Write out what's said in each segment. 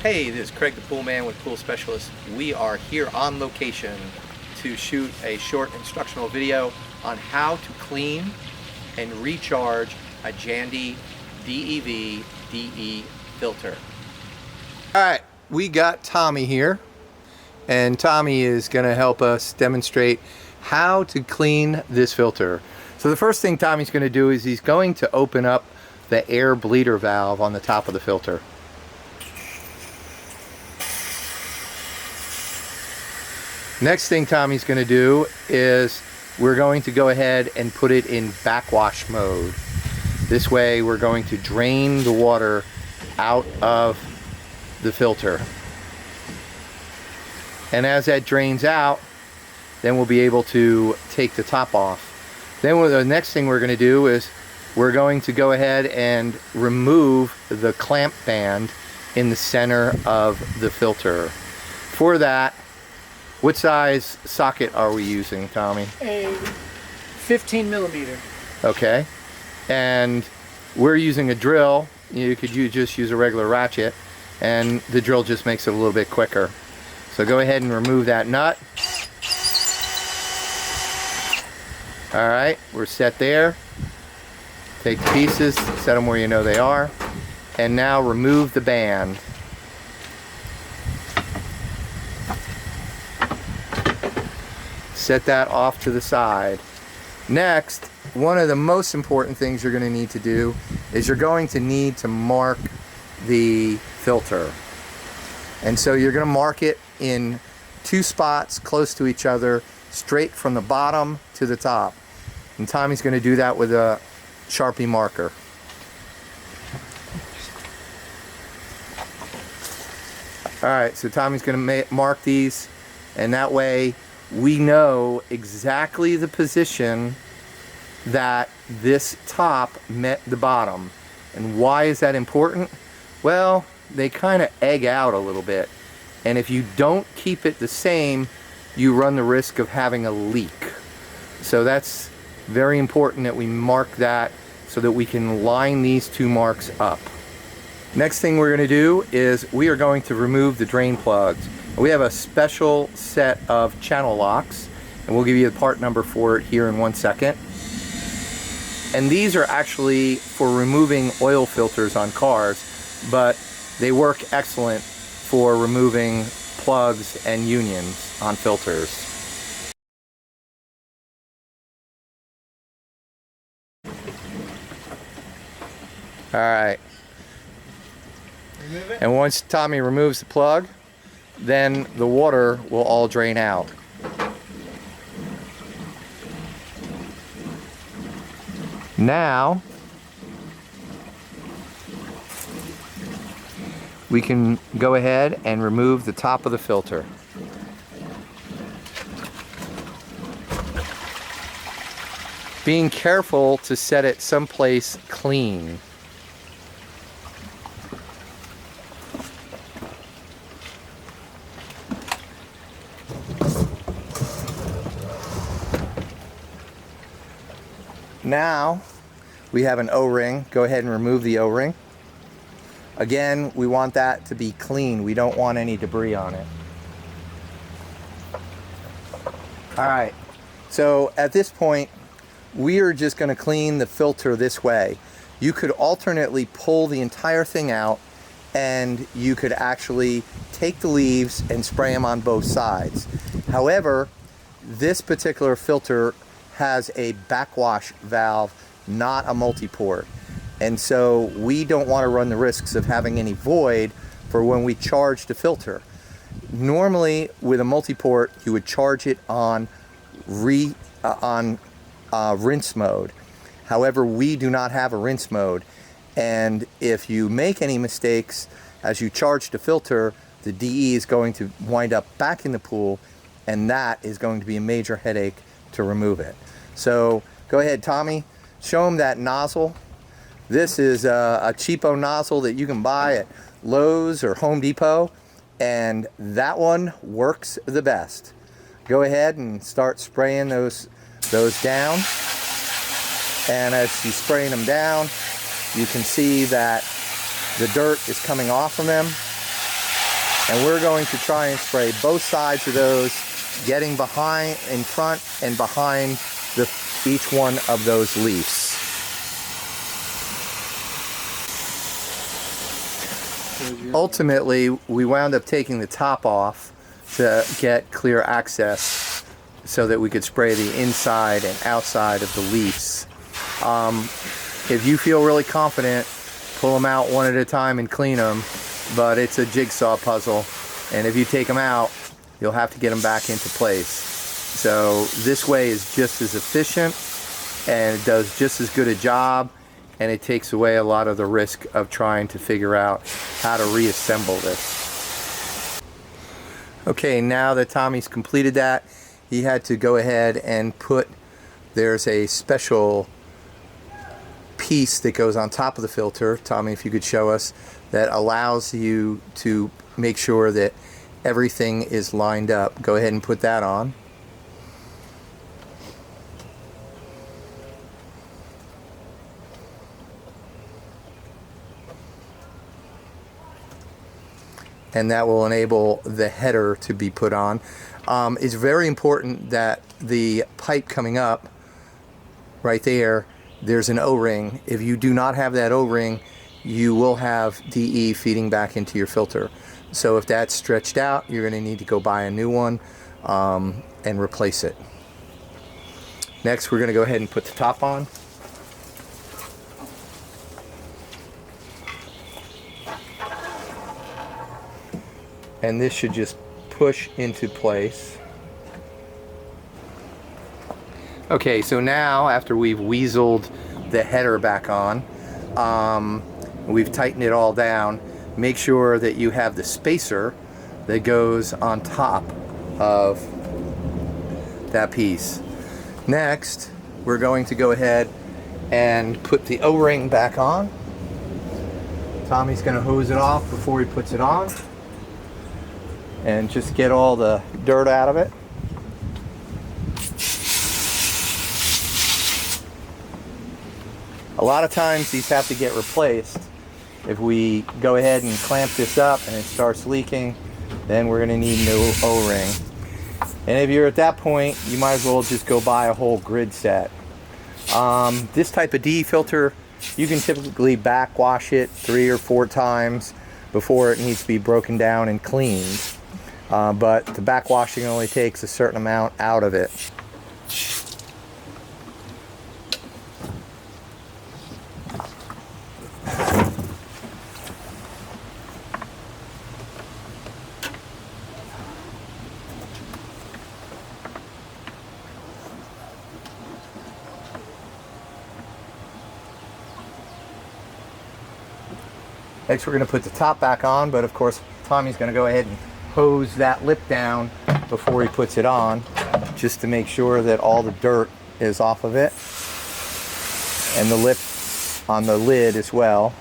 Hey, this is Craig the Pool Man with Pool Specialist. We are here on location to shoot a short instructional video on how to clean and recharge a Jandy DEV DE filter. Alright, we got Tommy here, and Tommy is going to help us demonstrate how to clean this filter. So the first thing Tommy's going to do is he's going to open up the air bleeder valve on the top of the filter. Next thing Tommy's going to do is we're going to go ahead and put it in backwash mode. This way we're going to drain the water out of the filter. And as that drains out, then we'll be able to take the top off. Then the next thing we're going to do is we're going to go ahead and remove the clamp band in the center of the filter. For that, what size socket are we using, Tommy? A 15 millimeter. Okay. And we're using a drill. You could just use a regular ratchet, and the drill just makes it a little bit quicker. So go ahead and remove that nut. Alright, we're set there. Take the pieces, set them where you know they are, and now remove the band. Set that off to the side. Next, one of the most important things you're going to need to do is you're going to need to mark the filter. And so you're going to mark it in two spots close to each other, straight from the bottom to the top. And Tommy's going to do that with a Sharpie marker. Alright, so Tommy's going to mark these, and that way we know exactly the position that this top met the bottom. And why is that important? Well, they kind of egg out a little bit, and if you don't keep it the same, you run the risk of having a leak. So that's very important that we mark that so that we can line these two marks up. Next thing we're going to do is we are going to remove the drain plugs. We have a special set of channel locks, and we'll give you the part number for it here in 1 second. And these are actually for removing oil filters on cars, but they work excellent for removing plugs and unions on filters. Alright. And once Tommy removes the plug, then the water will all drain out. Now we can go ahead and remove the top of the filter. Being careful to set it someplace clean. Now we have an O-ring. Go ahead and remove the O-ring. Again, we want that to be clean. We don't want any debris on it. Alright, so at this point we are just going to clean the filter this way. You could alternately pull the entire thing out, and you could actually take the leaves and spray them on both sides. However, this particular filter has a backwash valve, not a multi-port. And so we don't want to run the risks of having any void for when we charge the filter. Normally with a multi-port you would charge it on rinse mode. However, we do not have a rinse mode, and if you make any mistakes as you charge the filter, the DE is going to wind up back in the pool, and that is going to be a major headache to remove it. So go ahead, Tommy, show them that nozzle. This is a cheapo nozzle that you can buy at Lowe's or Home Depot, and that one works the best. Go ahead and start spraying those down, and as you're spraying them down, you can see that the dirt is coming off from them. And we're going to try and spray both sides of those, getting behind, in front and behind each one of those leaves. Ultimately, we wound up taking the top off to get clear access so that we could spray the inside and outside of the leaves. If you feel really confident, pull them out one at a time and clean them, but it's a jigsaw puzzle, and if you take them out, you'll have to get them back into place. So this way is just as efficient, and it does just as good a job, and it takes away a lot of the risk of trying to figure out how to reassemble this. Okay, now that Tommy's completed that, he had to go ahead and there's a special piece that goes on top of the filter, Tommy, if you could show us, that allows you to make sure that everything is lined up. Go ahead and put that on. And that will enable the header to be put on. It's very important that the pipe coming up right there's an O-ring. If you do not have that O-ring, you will have DE feeding back into your filter. So if that's stretched out, you're going to need to go buy a new one and replace it. Next, we're going to go ahead and put the top on. And this should just push into place. Okay, so now after we've weaseled the header back on, we've tightened it all down, make sure that you have the spacer that goes on top of that piece. Next, we're going to go ahead and put the O-ring back on. Tommy's going to hose it off before he puts it on and just get all the dirt out of it. A lot of times these have to get replaced. If we go ahead and clamp this up and it starts leaking, then we're going to need a new O-ring. And if you're at that point, you might as well just go buy a whole grid set. This type of DE filter, you can typically backwash it 3 or 4 times before it needs to be broken down and cleaned. But the backwashing only takes a certain amount out of it. Next, we're going to put the top back on, but of course Tommy's going to go ahead and hose that lip down before he puts it on, just to make sure that all the dirt is off of it, and the lip on the lid as well.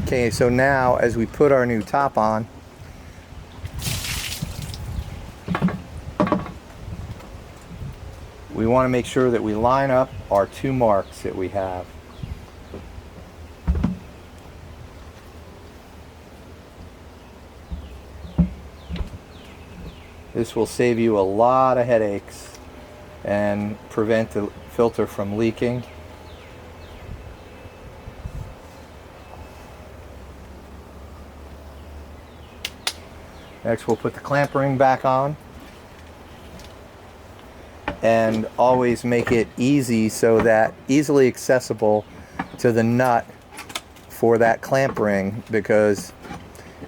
Okay, so now as we put our new top on, we want to make sure that we line up our 2 marks that we have. This will save you a lot of headaches and prevent the filter from leaking. Next, we'll put the clamp ring back on, and always make it easy, so that easily accessible to the nut for that clamp ring, because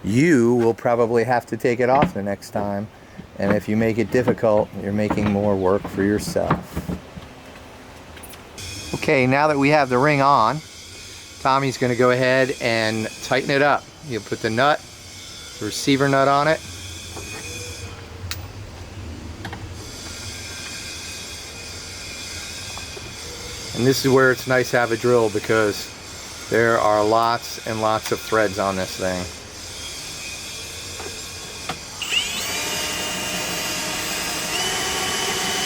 you will probably have to take it off the next time, and if you make it difficult, you're making more work for yourself. Okay, now that we have the ring on, Tommy's going to go ahead and tighten it up. You'll put the nut, the receiver nut on it. And this is where it's nice to have a drill, because there are lots and lots of threads on this thing.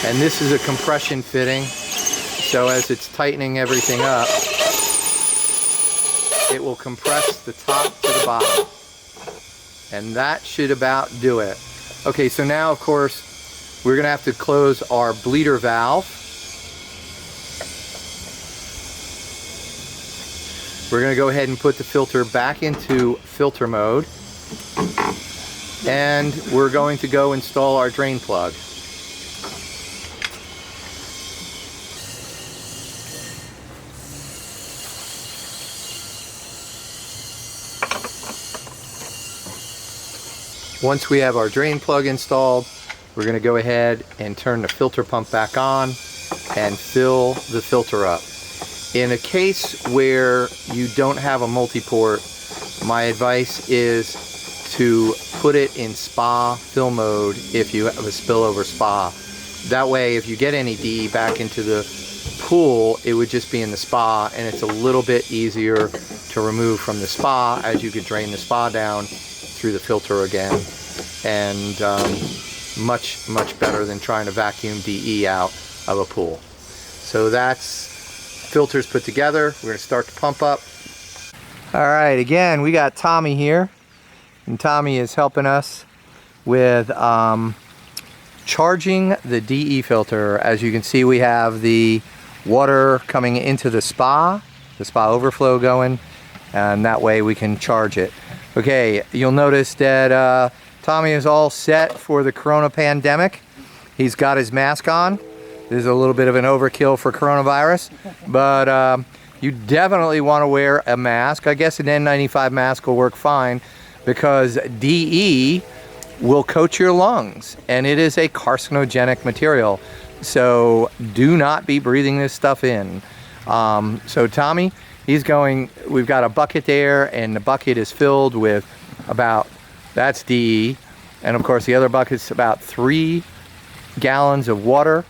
And this is a compression fitting, so as it's tightening everything up, it will compress the top to the bottom. And that should about do it. Okay, so now of course we're gonna have to close our bleeder valve. We're gonna go ahead and put the filter back into filter mode. And we're going to go install our drain plug. Once we have our drain plug installed, we're going to go ahead and turn the filter pump back on and fill the filter up. In a case where you don't have a multi-port, my advice is to put it in spa fill mode if you have a spillover spa. That way, if you get any DE back into the pool, it would just be in the spa, and it's a little bit easier to remove from the spa, as you could drain the spa down through the filter again, and much better than trying to vacuum DE out of a pool. So that's filters put together. We're going to start the pump up. All right, again, we got Tommy here, and Tommy is helping us with charging the DE filter. As you can see, we have the water coming into the spa overflow going, and that way we can charge it. Okay, you'll notice that Tommy is all set for the corona pandemic. He's got his mask on. This is a little bit of an overkill for coronavirus, but you definitely want to wear a mask. I guess an N95 mask will work fine, because DE will coat your lungs, and it is a carcinogenic material. So do not be breathing this stuff in. So Tommy, we've got a bucket there, and the bucket is filled with that's DE. And of course the other bucket's about 3 gallons of water.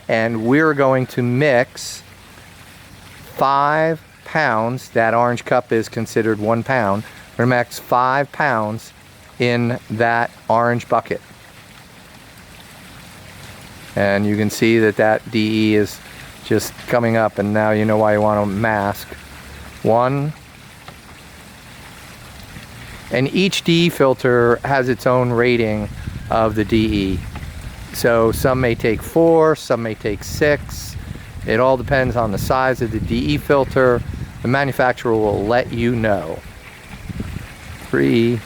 And we're going to mix 5 pounds, that orange cup is considered 1 pound. We're gonna mix 5 pounds in that orange bucket. And you can see that DE is just coming up, and now you know why you want to mask. 1. And each DE filter has its own rating of the DE. So some may take 4, some may take 6. It all depends on the size of the DE filter. The manufacturer will let you know. 3.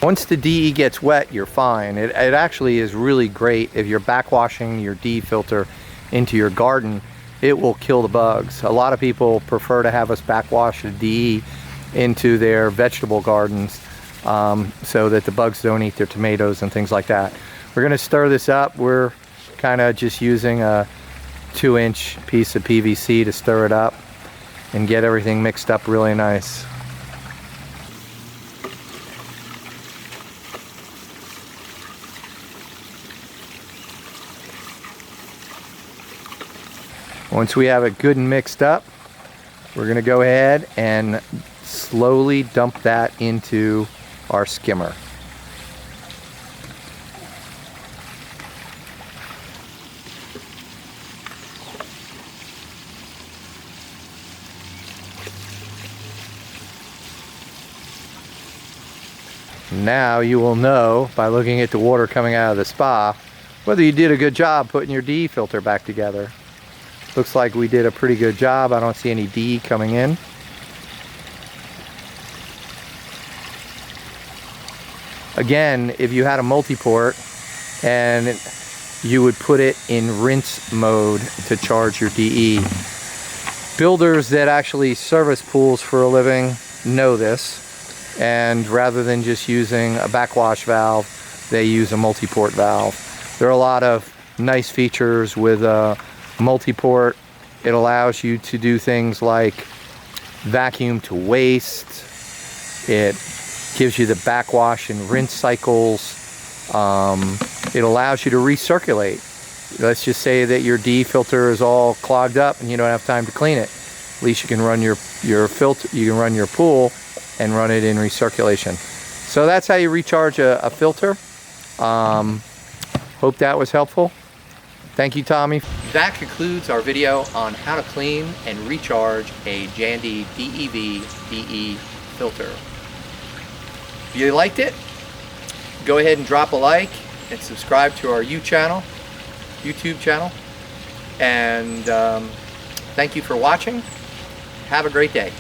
Once the DE gets wet, you're fine. It actually is really great if you're backwashing your DE filter into your garden. It will kill the bugs. A lot of people prefer to have us backwash the DE into their vegetable gardens so that the bugs don't eat their tomatoes and things like that. We're going to stir this up. We're kind of just using a 2-inch piece of PVC to stir it up and get everything mixed up really nice. Once we have it good and mixed up, we're going to go ahead and slowly dump that into our skimmer. Now you will know by looking at the water coming out of the spa whether you did a good job putting your DE filter back together. Looks like we did a pretty good job. I don't see any DE coming in. Again, if you had a multi-port and you would put it in rinse mode to charge your DE. Builders that actually service pools for a living know this, and rather than just using a backwash valve, they use a multi-port valve. There are a lot of nice features with a multi-port. It allows you to do things like vacuum to waste. It gives you the backwash and rinse cycles. It allows you to recirculate. Let's just say that your DE filter is all clogged up and you don't have time to clean it. At least you can run your filter, you can run your pool and run it in recirculation. So that's how you recharge a filter. Hope that was helpful. Thank you, Tommy. That concludes our video on how to clean and recharge a Jandy DEV DE filter. If you liked it, go ahead and drop a like and subscribe to our YouTube channel. And thank you for watching. Have a great day.